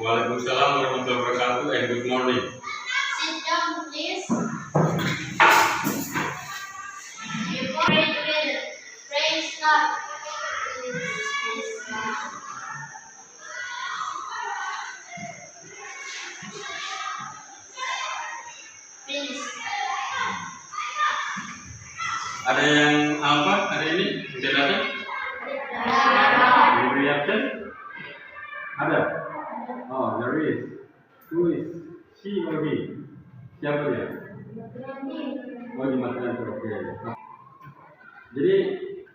Waalaikumsalam warahmatullahi wabarakatuh and good morning. Sit down, please. You pray together. Praise God. Finish. Ada yang apa hari ini? Tidak ada? Diberi absen? Ada? Oh, there is. Who is? She or he? Siapa dia? Oh, di masa yang oke. Jadi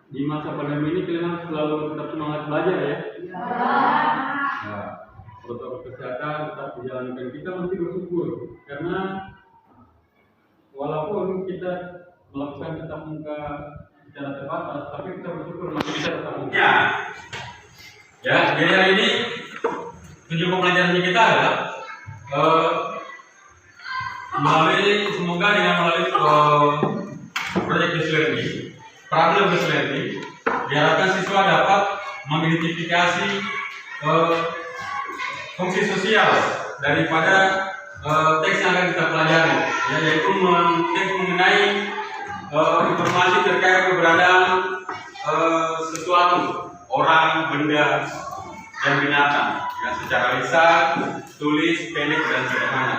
di masa pandemi ini kalian harus selalu tetap semangat belajar ya. Nah, protokol kesehatan tetap dijalankan. Kita mesti bersyukur karena walaupun kita melakukan tatap muka secara terbatas, tapi kita bersyukur masih bisa tatap muka. Ya, jadi hari ini tujuan pembelajaran kita adalah semoga dengan melalui proyek based learning, problem based learning, diharapkan siswa dapat mengidentifikasi fungsi sosial daripada teks yang akan kita pelajari, ya, yaitu teks mengenai informasi terkait keberadaan sesuatu, orang, benda, dan binatang, ya, secara lisan, tulis, pendek, dan sederhana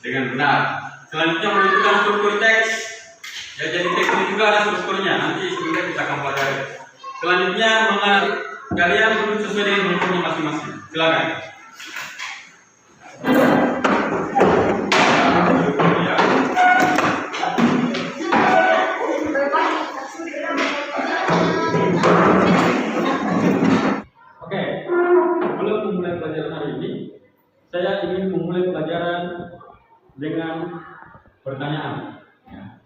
dengan benar. Selanjutnya menentukan struktur teks, ya, jadi teks ini juga ada strukturnya, nanti sebenarnya kita akan pelajari. Selanjutnya kalian duduk sesuai dengan bentuknya masing-masing. Silakan. Saya ingin memulai pelajaran dengan pertanyaan. Ya.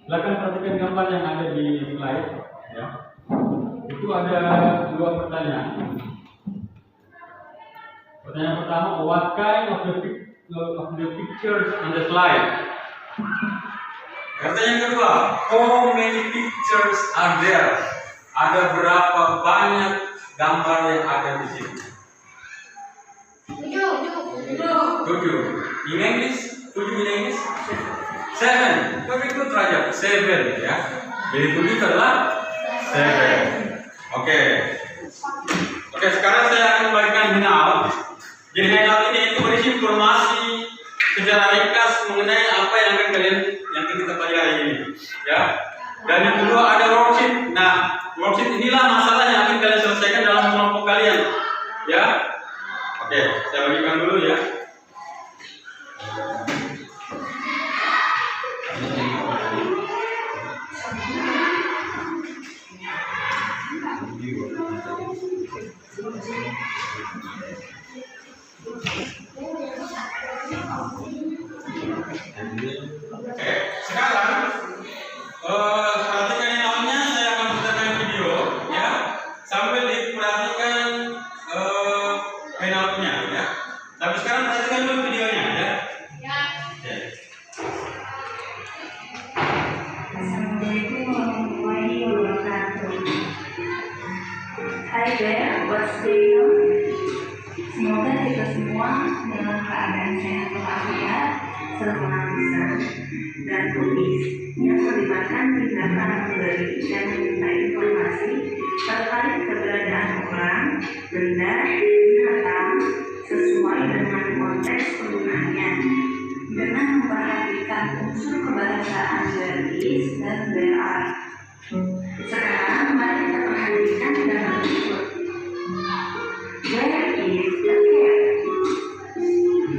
Silakan perhatikan gambar yang ada di slide. Ya. Itu ada dua pertanyaan. Pertanyaan pertama, what kind of the pictures on the slide? Pertanyaan kedua, how many pictures are there? Ada berapa banyak gambar yang ada di sini? 7. In English, 7 in English? 7. Very good, Raja. 7, ya. Jadi 7 adalah 7. Oke. Oke, sekarang saya akan bagikan handout. Jadi handout ini itu berisi informasi secara ringkas mengenai apa yang akan kita pelajari ini, ya. Dan yang kedua ada worksheet. Nah, worksheet inilah masalah yang akan kalian selesaikan dalam kelompok kalian, ya. Oke, saya bagikan dulu ya. Oke, sekarang perhatikan yang awalnya saya akan putarkan video, ya, sambil diperhatikan handoutnya, ya. Tapi sekarang perhatikan dulu videonya, ya. Oke. Assalamualaikum warahmatullahi wabarakatuh. Hai there, what's going on? Semoga kita semua dalam keadaan sehat walafiat, serta bisa dan tulis yang melibatkan tindakan memberi dan meminta informasi terkait keberadaan orang, benda, binatang sesuai dengan konteks penggunaannya dengan memperhatikan unsur kebahasaan there is dan there are. Sekarang mari kita perhatikan gambar berikut. There is a cat.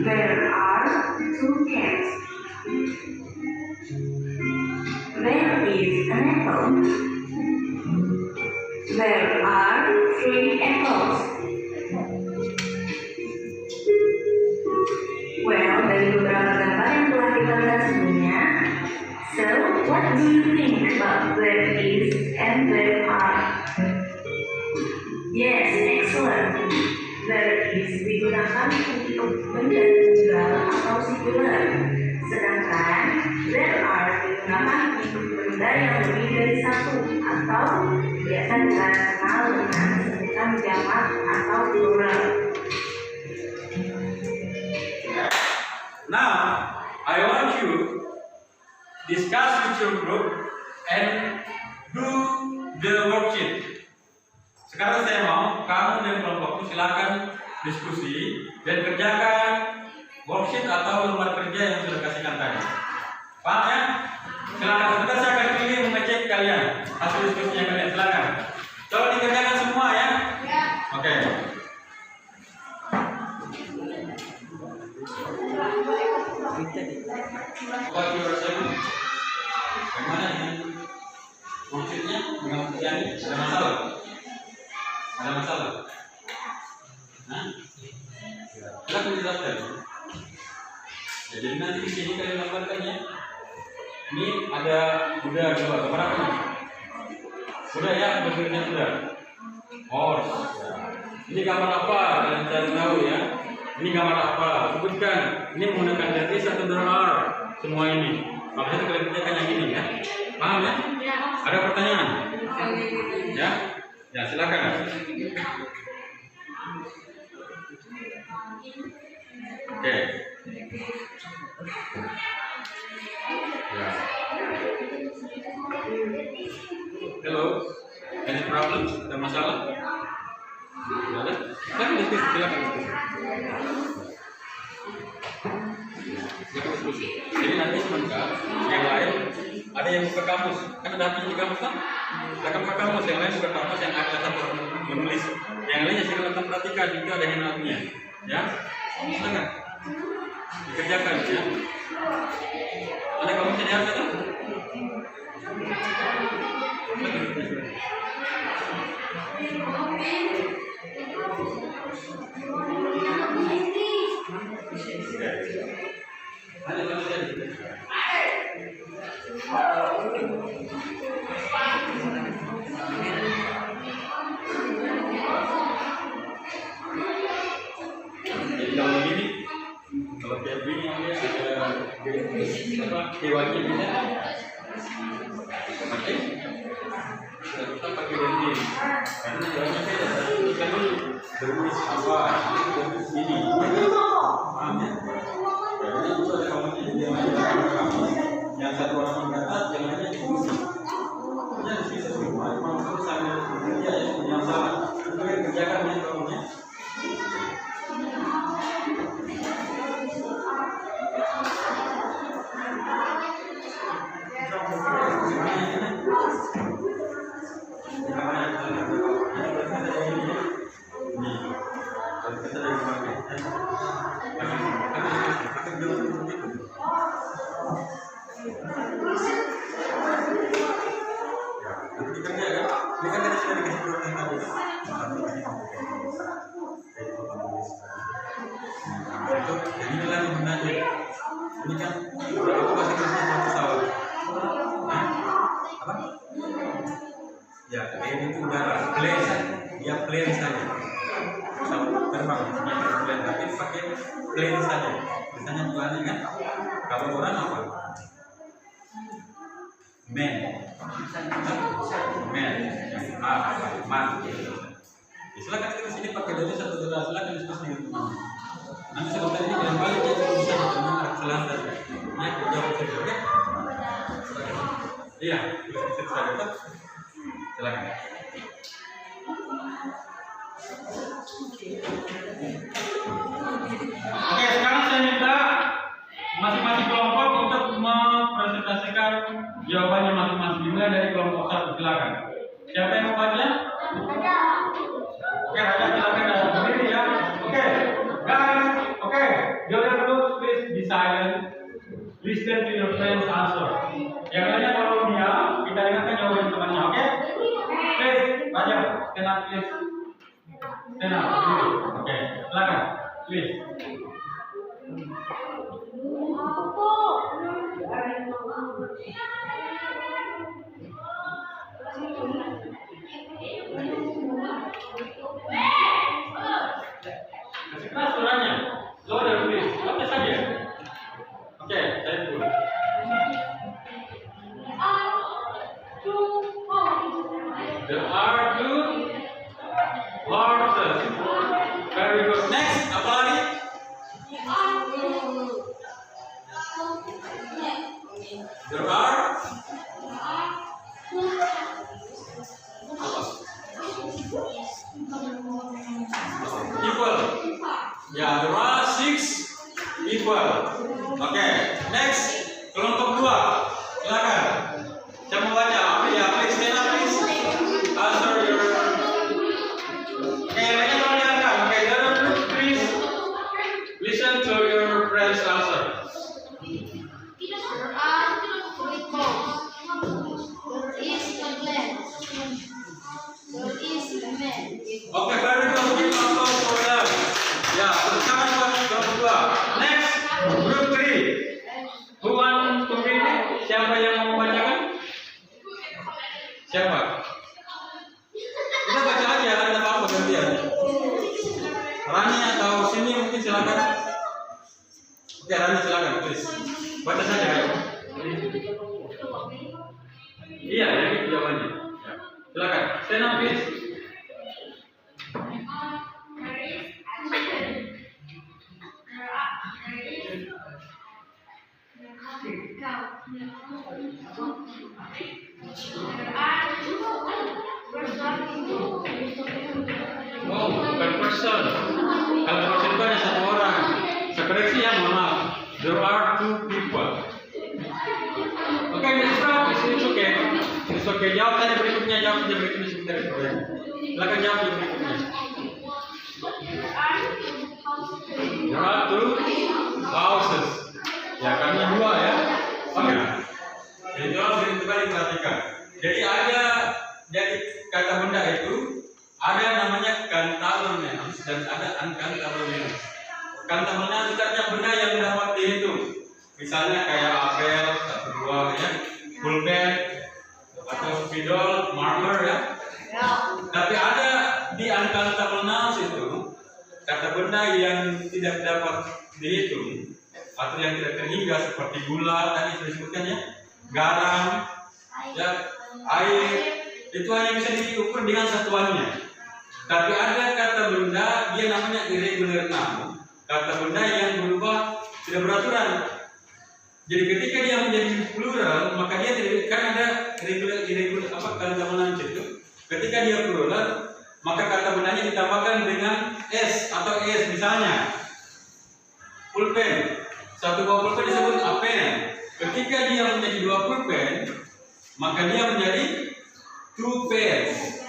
There are 2 cats. There is an apple. There are 3 apples. Well, dari beberapa gambar yang telah kita lihat sebelumnya, so what do you think about there is and there are? Yes, excellent. There is digunakan untuk benda tunggal atau singular, sedangkan digunakan untuk benda yang lebih dari satu atau biasa kita kenal dengan sebutan jamak atau plural. Now, I want you discuss with your group and do the worksheet. Sekarang saya mau kamu dan kelompokku silakan diskusi dan kerjakan worksheet atau lembar kerja yang sudah kasihkan tadi. Paham ya? Silakan. Sebentar saya akan pilih mengecek kalian hasil diskusinya kalian. Silakan. Coba dikerjakan semua ya. Oke. What you are saying? Bagaimana dengan worksheetnya? Dengan pekerjaan ini? Ada masalah? Ada masalah? Nah, silakan dijelaskan. Ya, jadi nanti di sini kalian gambarkan ya. Ini ada kuda dua, gambar apa nih? Kuda ya, bentuknya kuda. Horse. Ini gambar apa? Kalian cari tahu ya. Ini gambar apa? Sebutkan. Ini menggunakan there is atau there are. Semua ini. Makanya kalian kerjakan yang ini ya. Paham ya? Ada pertanyaan? Ya? Ya, silakan. Oke. Ya. Hello. Any problems? Ada masalah? Tidak ada? Silakan diskusi. Silakan diskusi. Silakan diskusi. Jadi nanti sebentar yang lain ada yang buka kamus. Kan ada hapnya di kamus kan? Silakan buka kamus. Yang lain buka kamus yang ada satu menulis. Yang lainnya silakan perhatikan itu ada handounya. Ya. Silakan. Dikerjakan ya. Ada kamu jadi apa tuh? Kalau kayak begini ada diwakilnya, oke? Kita pakai ini karena jawabannya beda. Kan dulu berulis apa? Berulis ini. Paham ya? Jadi itu ada kamu yang satu orang mengatakan yang lainnya diskusi. Ya bisa semua. Kalau kamu sama kerja yang salah, itu yang kerjakan yang kamunya. Inilah yang menarik. Ini kan berapa bahasa Inggrisnya pesawat? Apa? Ya, plane itu udara. Plane, dia plane saja. Pesawat terbang, dia plane, tapi pakai plane saja. Misalnya tuannya kan, kalau orang apa? Man, man. Silakan kita sini pakai dari satu udara. Silakan diskusi dengan teman. Nanti sebentar ini kalian balik ya bisa dengan selatan. Ya, jawab saja, oke? Iya, bisa tetap. Silakan. Oke, sekarang saya minta masing-masing kelompok untuk mempresentasikan jawabannya masing-masing. Dimulai dari kelompok satu, silakan. Siapa yang mau baca? Oke, Raja silakan berdiri ya. Oke, guys. Okay, your group please be silent. Listen to your friend's answer. Yang lainnya kalau dia, kita dengarkan jawaban temannya. Oke? Please, Raja, stand up please. Stand up. Oke, silakan. Please. Kasih keras suaranya. Louder please. Oke saja. Oke, saya dulu. There are 2 horses. Very good. Next, apa lagi? There are people. Ya, there are 6 people. Oke, next, kelompok 2. Silakan. Siapa baca? Apa ya? Please stand up, please. Answer your. Oke, lainnya tolong diangkat. Oke, there are 2, please. Listen to your friend's answer. There are 3 cows. There is a man. There is a man. Oke, very good. Give applause for them. Ya, pertama buat kelompok 2. Next, group 3. Who want to read it? Siapa yang mau membacakan? Siapa? Kita baca aja, ada apa-apa gantian. Rani atau sini mungkin silakan. Oke, Rani silakan, please. Baca saja. Iya, ya itu jawabannya. Ya. Silakan. Stand up, please. Oh, bukan person. Kalau person itu hanya 1 orang. Saya koreksi ya, mohon maaf. There are 2 people. Oke, it's okay. It's okay. Jawab tanya berikutnya, jawab tanya berikutnya sebentar. Silakan jawab yang berikutnya. There are 2 houses. Ya, kami 2 ya. Oke. Jadi jawab kembali perhatikan. Jadi kata benda itu ada namanya countable dan ada uncountable. Countable itu artinya benda yang dapat dihitung. Misalnya kayak apel, 1, 2 ya, pulpen atau spidol, marmer ya. Tapi ada di uncountable nouns itu kata benda yang tidak dapat dihitung atau yang tidak terhingga seperti gula tadi sudah disebutkan ya, garam, ya, air itu hanya bisa diukur dengan satuannya. Tapi ada kata benda dia namanya irregular noun, kata benda yang berubah tidak beraturan. Jadi ketika dia menjadi plural maka dia tidak kan ada irregular apa kata noun itu. Ketika dia plural maka kata bendanya ditambahkan dengan s atau es, misalnya pulpen. 1 buah pulpen disebut a pen. Ketika dia menjadi 2 pulpen, maka dia menjadi 2 pens.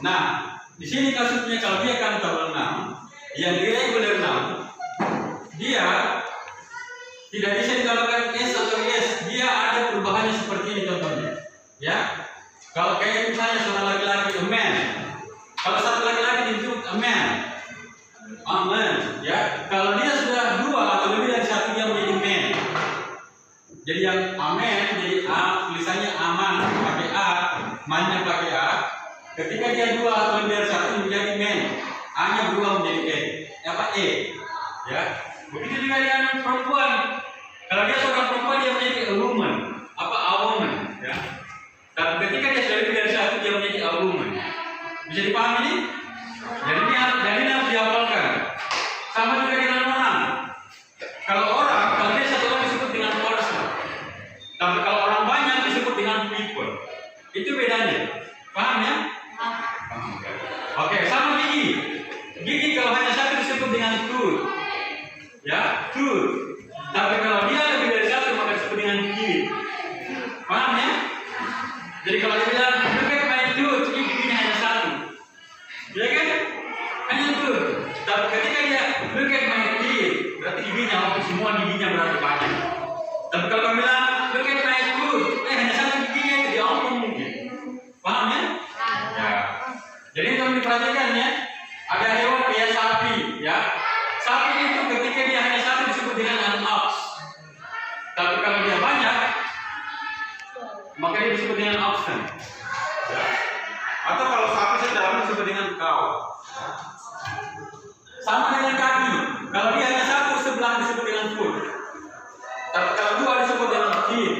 Nah, di sini kasusnya kalau dia countable noun, yang irregular noun, dia tidak bisa ditambahkan s atau es. Dia ada perubahannya seperti ini contohnya. Ya, kalau kayak misalnya seorang laki-laki a man, kalau satu laki-laki disebut a man. Amen, ya. Kalau dia sudah 2 atau lebih dari 1 dia menjadi man. Jadi yang amen jadi a, tulisannya aman pakai a, mannya pakai a. Ketika dia 2 atau lebih dari 1 menjadi man, a-nya berubah menjadi e, ya. Begitu juga dengan perempuan. Kalau dia seorang perempuan dia menjadi a woman, a woman, ya. Tapi ketika dia sudah lebih dari 1 dia menjadi a woman. Bisa dipahami ini? Jadi ini harus dihafalkan. Sama juga dengan orang. Kalau dia 1 orang disebut dengan person. Tapi kalau orang banyak disebut dengan people. Itu bedanya. Paham ya? Paham. Oke, sama gigi. Gigi kalau hanya 1 disebut dengan tooth. Ya, tooth. Tapi kalau dia lebih dari 1 maka disebut dengan gigi. Paham ya? Jadi kalau dia bilang look at my tooth, giginya hanya 1. Ya kan? Hanya tooth. Tapi ketika dia look at my teeth, berarti giginya, semua giginya berarti banyak. Tapi kalau kamu bilang look at my tooth, hanya 1 giginya itu dia omong mungkin. Paham ya? Ya. Jadi kalau diperhatikan ya, ada hewan kayak sapi, ya. Sapi itu ketika dia hanya 1 disebut dengan an ox. Tapi kalau dia banyak, maka dia disebut dengan oxen. Ya. Atau kalau sapi sedang disebut dengan cow. Sama dengan kaki. Kalau dia hanya 1 sebelah disebut dengan foot. Tapi kalau 2 disebut dengan feet.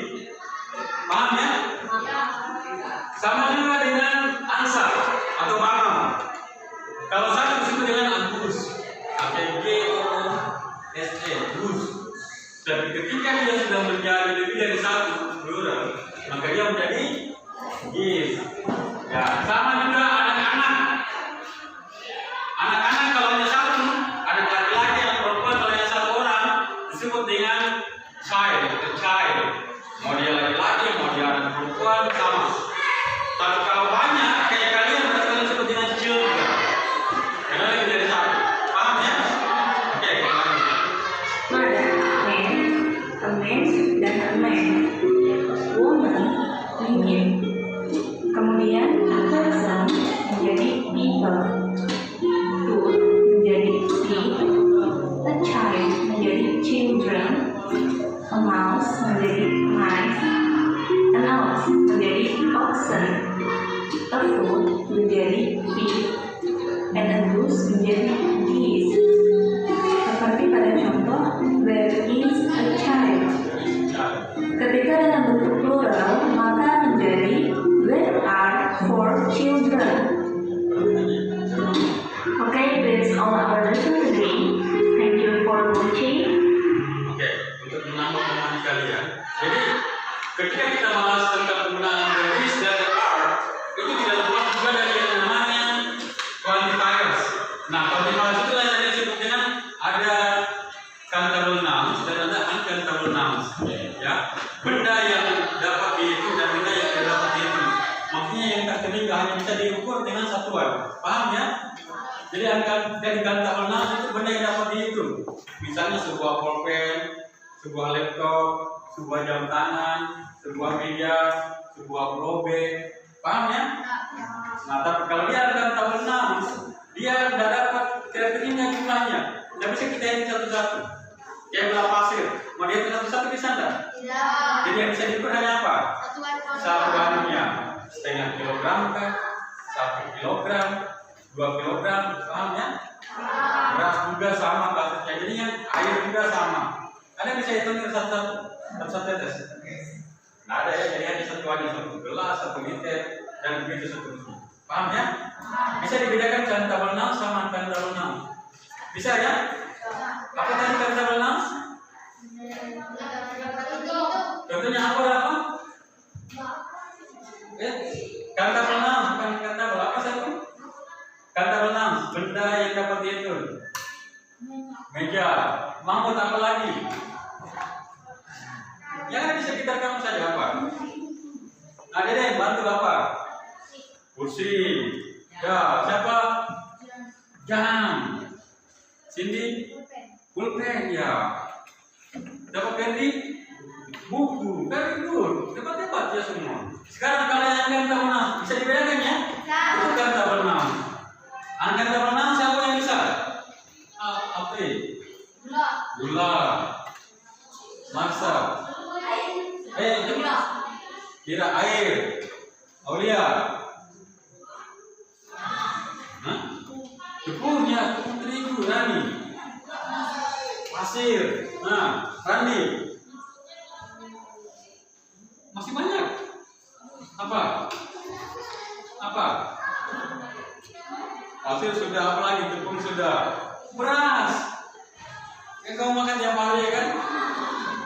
Paham ya? Sama juga dengan kesatuan sama. Tapi kalau banyak kayak kalian berarti kalian sebut dengan children. Karena lebih dari satu. Paham ya? Oke, kita lanjut. Mother, man, a man, dan a man. Woman, women. Kemudian a person menjadi people. Food menjadi feed. A child menjadi children. A mouse menjadi mice. An ox menjadi oxen. A foot menjadi pig. And a goose menjadi geese. Seperti pada contoh, there is a child. Ketika dalam bentuk plural, maka menjadi there are 4 children. Okay, that's all our lesson today. Thank you for watching. Oke, untuk menambah pemahaman kalian. Jadi, ketika kita bahas tentang penggunaan there is dan there are, itu tidak lepas juga dari yang namanya quantifiers. Nah, quantifiers itu yang tadi disebut dengan ada countable nouns dan ada uncountable nouns. Ya, benda yang dapat dihitung dan benda yang tidak dapat dihitung. Maksudnya yang tak terhingga hanya bisa diukur dengan satuan. Paham ya? Jadi dari countable nouns itu benda yang dapat dihitung. Misalnya sebuah pulpen, sebuah laptop, sebuah jam tangan, sebuah meja, sebuah gerobak. Paham ya? Nah, tapi kalau dia ada countable nouns, dia tidak dapat tidak terhingga jumlahnya. Tidak bisa kita hitung satu-satu. Kayak bola pasir, mau dia satu-satu bisa enggak? Tidak. Jadi yang bisa diukur hanya apa? Satuannya. Setengah kilogram kan? 1 kilogram, 2 kilogram, paham ya? Beras juga sama kasusnya. Jadi yang air juga sama. Ada bisa hitung satu-satu tes. Nah ada ya, jadi hanya satuannya 1 gelas, 1 liter, dan begitu seterusnya. Paham ya? Bisa dibedakan countable nouns sama uncountable nouns. Bisa ya? Apa tadi countable nouns? Contohnya apa? Countable nouns bukan countable. Apa satu? Countable nouns, benda yang dapat dihitung. Meja, mamut apa lagi? Yang ada di sekitar kamu saja apa? Ada deh, bantu apa? Kursi. Ya, siapa? Jam. Cindy? Pulpen, ya. Dapat pendi? Buku. Very good. Dapat ya semua. Sekarang kalian yang countable nouns bisa dibedakan ya? Itu countable nouns. Uncountable nouns siapa yang bisa? Apa? Gula. Masak. Kira air. Aulia. Tepungnya, tepung terigu, Rani. Pasir. Nah, Rani. Masih banyak. Apa? Pasir sudah, apa lagi? Tepung sudah. Beras. Yang kamu makan tiap hari ya kan?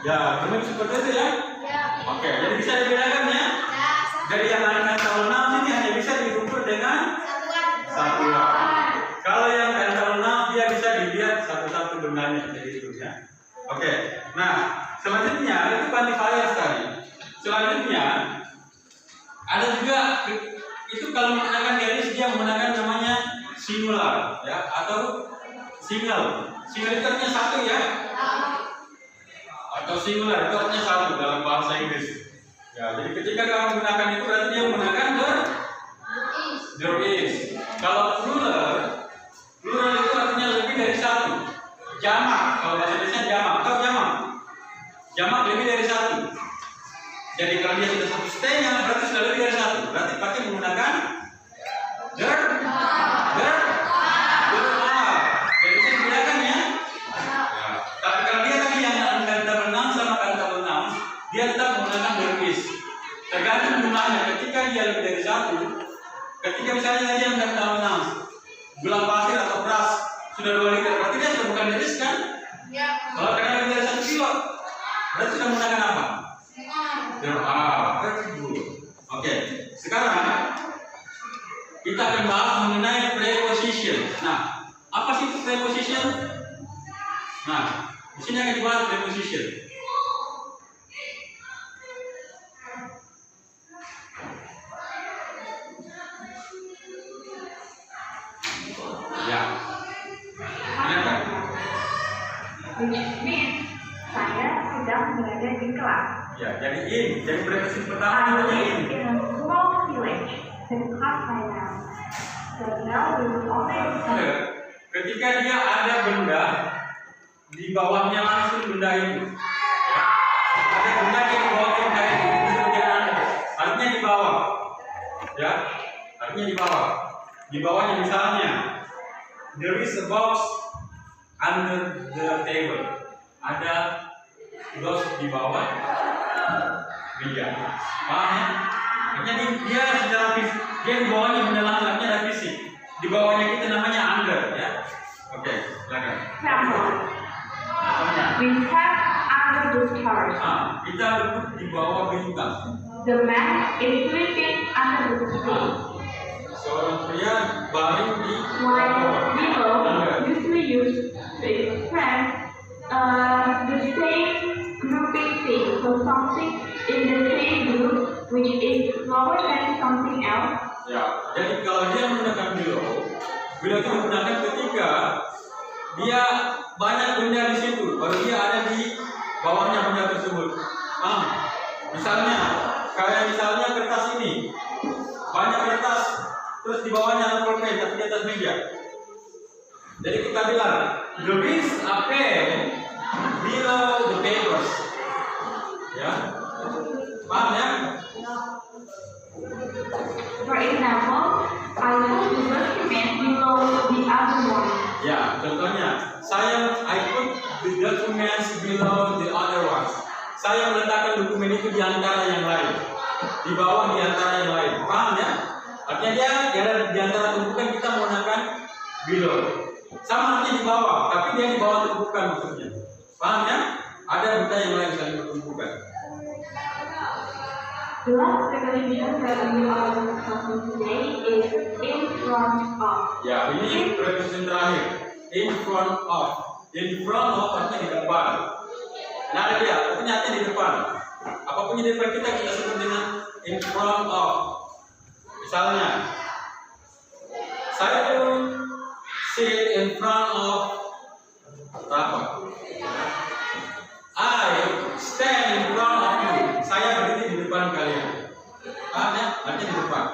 Ya, benar seperti itu ya? Oke, jadi bisa dibedakan ya? Dari yang uncountable nouns ini hanya bisa diukur dengan satuan. Kalau yang countable nouns dia bisa dilihat satu-satu bendanya jadi itu ya. Oke, nah selanjutnya itu quantifiers tadi. Selanjutnya ada juga itu kalau menggunakan garis dia menggunakan namanya singular ya atau single. Single itu artinya satu ya. Atau singular itu artinya satu dalam bahasa Inggris. Ya, jadi ketika kamu menggunakan itu berarti dia menggunakan there is. Kalau plural itu artinya lebih dari satu. Jamak, kalau bahasa Indonesia jamak atau jamak lebih dari satu. Jadi kalau dia sudah 1,5 berarti sudah lebih dari satu. Berarti pakai menggunakan there are. Jadi bisa dibedakan ya. Tapi kalau dia tadi yang uncountable nouns sama countable nouns, dia tetap menggunakan there is. Tergantung jumlahnya. Ketika dia lebih dari satu, ketika misalnya dia uncountable nouns, gula pasir atau beras sudah 2 liter, berarti dia sudah bukan there is kan? Ya. Kalau karena lebih dari 1 kilo, berarti sudah menggunakan apa? There are. Very good. Oke, sekarang kita akan bahas mengenai preposition. Nah, apa sih itu preposition? Nah, di sini akan dibahas preposition. which means saya sedang berada di kelas. Ya, jadi jadi preposisi pertama I namanya live in a small village. The class I am. So now we will only Ketika dia ada benda di bawahnya langsung benda itu, ya. Ada benda yang di bawah benda itu disebutkan artinya di bawah, ya, artinya di bawah. Di bawahnya misalnya, there is a box under the table. Ada box di bawah meja. Paham ya? Artinya dia secara fisik, dia di bawahnya benda langsung, artinya ada fisik. Di bawahnya kita namanya under, ya. Oke, silakan. example. Contohnya, We sat under the stars. kita duduk di bawah bintang. The man is sleeping under the tree. Seorang pria baring di While bawah. below Under. usually used to express the same grouping thing. So something in the same group which is lower than something else. Ya, jadi kalau dia menggunakan below itu digunakan ketika dia banyak benda di situ, baru dia ada di bawahnya benda tersebut. Misalnya, kayak misalnya kertas ini, banyak kertas, terus di bawahnya ada pulpen, tapi di atas meja. Jadi kita bilang, there is a pen below the papers. Ya, paham ya? For example, I put the document below the other one. Ya, contohnya, I put the documents below the other ones. Saya meletakkan dokumen itu di antara yang lain, di bawah di antara yang lain. Paham ya? Artinya dia ada di antara tumpukan, kita menggunakan below. Sama artinya di bawah, tapi dia di bawah tumpukan maksudnya. Paham ya? Ada benda yang lain saling bertumpukan. The last preposition that we are discussing today is in front of. Ya, ini preposition terakhir. In front of. In front of artinya di depan. Nah, ada dia, pokoknya artinya di depan. Apapun di depan kita sebut dengan in front of. Misalnya, saya pun sit in front of Rafa. I stand in front of you. Saya berdiri di depan kalian. Paham ya? Artinya di depan.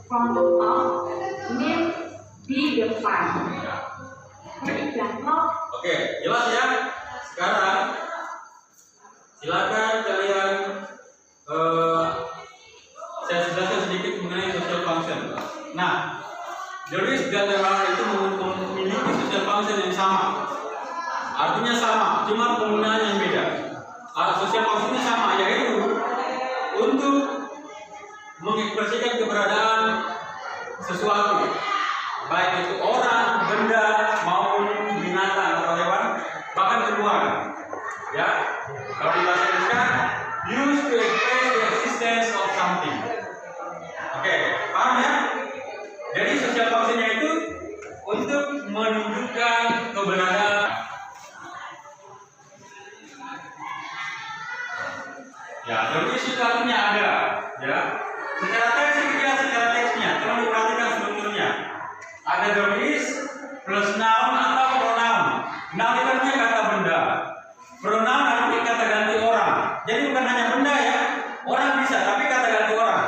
Front of means di depan. For example, Oke, jelas ya? Sekarang silakan kalian saya jelaskan sedikit mengenai social function. Nah, there is dan there are itu memiliki social function yang sama. Artinya sama, cuma penggunaannya yang beda. Social functionnya sama, yaitu untuk mengekspresikan keberadaan sesuatu, baik itu orang, benda, maupun binatang atau hewan, bahkan tumbuhan. Ya, kalau di bahasa Indonesia, used to express the existence of something. Oke, paham ya? Jadi social functionnya itu untuk menunjukkan keberadaan. Ya, jadi itu artinya ada. Ya, secara teksnya, tolong diperhatikan strukturnya. Ada there is plus noun atau pronoun. Noun itu artinya kata benda. Pronoun artinya kata ganti orang. Jadi bukan hanya benda ya, orang bisa, tapi kata ganti orang.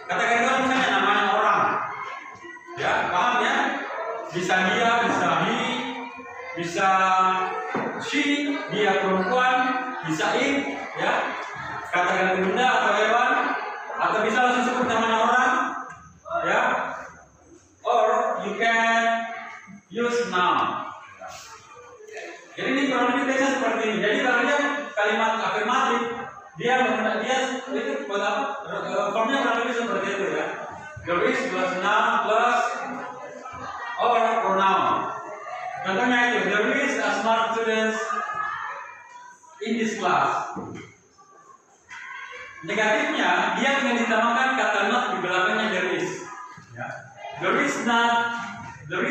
Kata ganti orang misalnya namanya orang. Ya, paham ya? Bisa dia, bisa he, bisa she, dia perempuan, bisa it, ya. Kata ganti benda atau hewan, atau bisa langsung sebut namanya orang, ya. Or you can use noun. Jadi ini kronologi teksnya seperti ini. Jadi kalau dia kalimat afirmatif, dia itu buat apa? Formnya kronologi seperti itu ya. There is plus noun plus or pronoun. Contohnya itu, there is a smart student in this class. Negatifnya, dia dengan ditambahkan kata not di belakangnya there is. Ya. There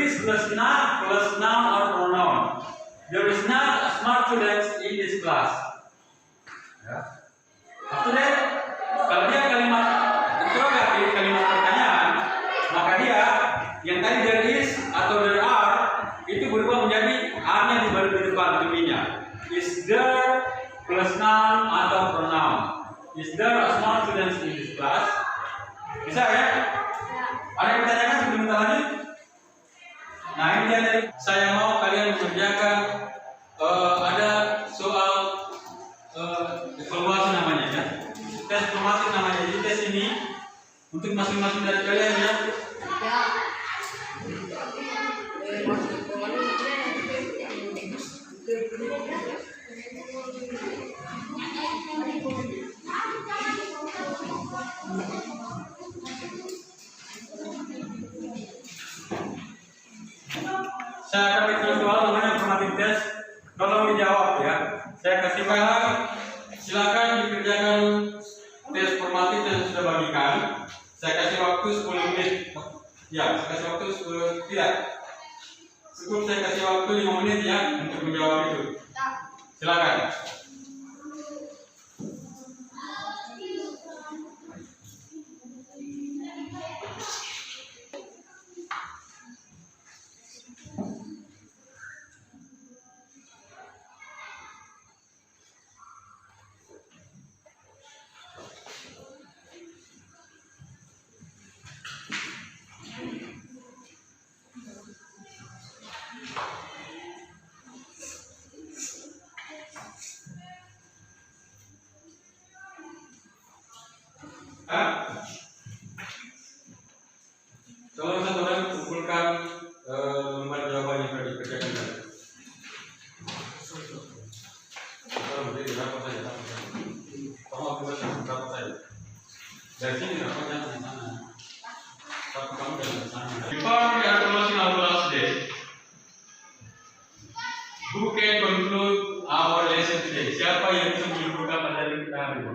is plus not plus noun or pronoun. There is not a smart student in this class. Ya. After that, kalau dia kalimat interrogatif, kalimat pertanyaan, maka dia yang tadi there is atau there are itu berubah menjadi are-nya di depan, lebih Is there a small students in this class? Bisa ya? Ada yang ditanyakan sebelum kita lanjut? Nah ini dia tadi. Saya mau kalian mengerjakan ada soal evaluasi namanya ya. Tes formatif namanya. Jadi tes ini untuk masing-masing dari kalian ya. Saya akan bikin soal namanya formatif tes. Tolong dijawab ya. Saya kasih file. Silakan dikerjakan tes formatif yang sudah bagikan. Saya kasih waktu 10 menit. Ya, saya kasih waktu 10 tidak. Cukup saya kasih waktu 5 menit ya untuk menjawab itu. Silakan. Tolong satu orang kumpulkan lembar jawaban yang sudah dikerjakan tadi. Tolong beri berapa saja. Tolong aku baca berapa saja. Dari sini berapa jangan di sana. Tapi kamu jangan di sana. Before we are closing our class today, who can conclude our lesson today? Siapa yang bisa menyimpulkan pelajaran kita hari ini?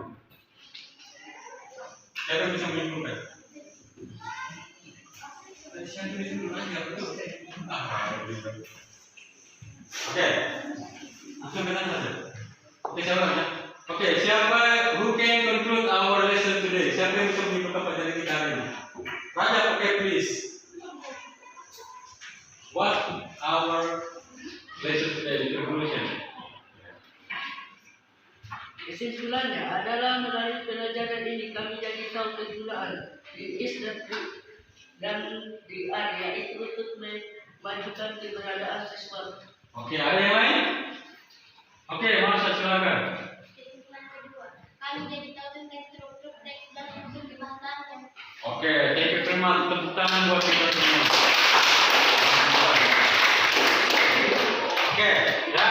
Siapa yang bisa menyimpulkan? Oke, langsung ke sana saja. Oke, siapa ya? Oke, siapa who can conclude our lesson today? Siapa yang bisa menyimpulkan pelajaran kita hari ini? Raja, oke, please. What our lesson today? The conclusion. Kesimpulannya adalah melalui pelajaran ini kami jadi tahu kegunaan dan di area itu untuk memajukan keberadaan siswa. Oke, ada yang lain? Oke, Marsha silakan. Kesimpulan kedua, kami jadi tahu tentang struktur teks dan unsur di bahasannya. Oke, thank you very much. Tepuk tangan buat kita semua. Oke, ya.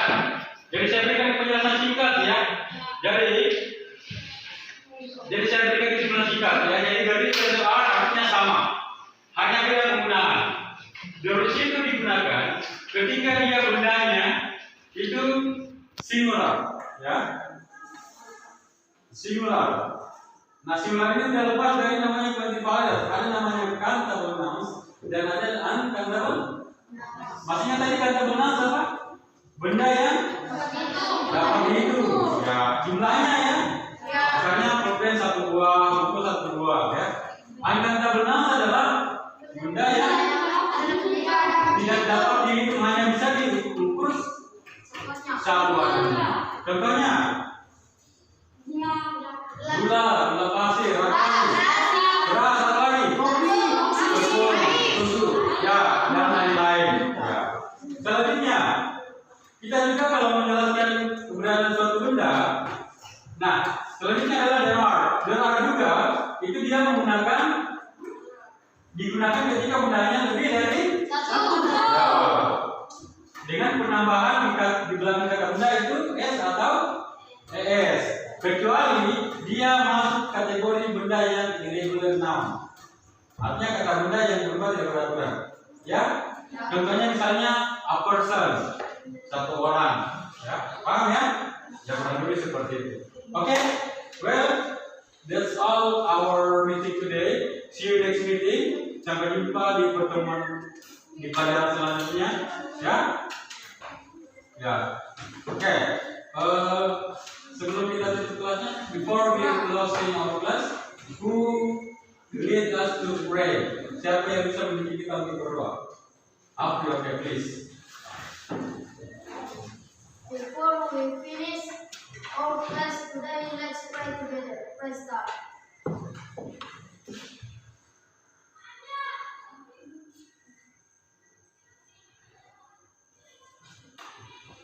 Jadi saya berikan penjelasan singkat ya. Jadi saya berikan kesimpulan singkat ya. Jadi garis soal artinya sama. Hanya beda penggunaan. Garis itu digunakan ketika dia bendanya itu singular, ya. Singular. Nah, singular ini tidak lepas dari namanya quantifier. Ada namanya countable nouns dan ada uncountable. Maksudnya tadi countable nouns apa? Benda yang dapat dihitung. Ya, jumlahnya ya. Misalnya pulpen 1 buah, buku 1 buah, ya. Uncountable nouns adalah benda yang tidak dapat dihitung, hanya bisa diukur satu harinya. Contohnya, gula pasir, beras apa lagi? Tepung, susu, ya, dan lain-lain. Ya. Selanjutnya, kita juga kalau menjelaskan keberadaan suatu benda, nah, selanjutnya adalah there are. There are juga, itu dia digunakan ketika bendanya lebih dari satu. Ya. Dengan penambahan di belakang kata benda itu s atau es, kecuali dia masuk kategori benda yang irregular noun. Artinya kata benda yang berubah tidak beraturan. Ya, contohnya misalnya a person, satu orang. Ya, paham ya? Yang berarti seperti itu. Oke, well, that's all our meeting today. See you next meeting. Sampai jumpa di pertemuan di pelajaran selanjutnya. Ya, ya. Oke. Sebelum kita tutup kelasnya, before we closing our class, who lead us to pray? Siapa yang bisa mendidik kita untuk berdoa? Okay, please. Before we finish our class today, let's pray together. start.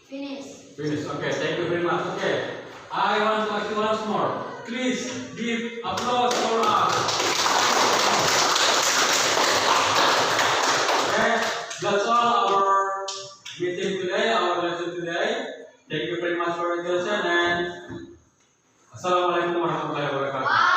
Finish. Finish. Okay, thank you very much. Okay, I want to ask you once more. Please give applause for us. Okay, that's all our meeting today, our lesson today. Thank you very much for your attention and Assalamualaikum warahmatullahi wabarakatuh.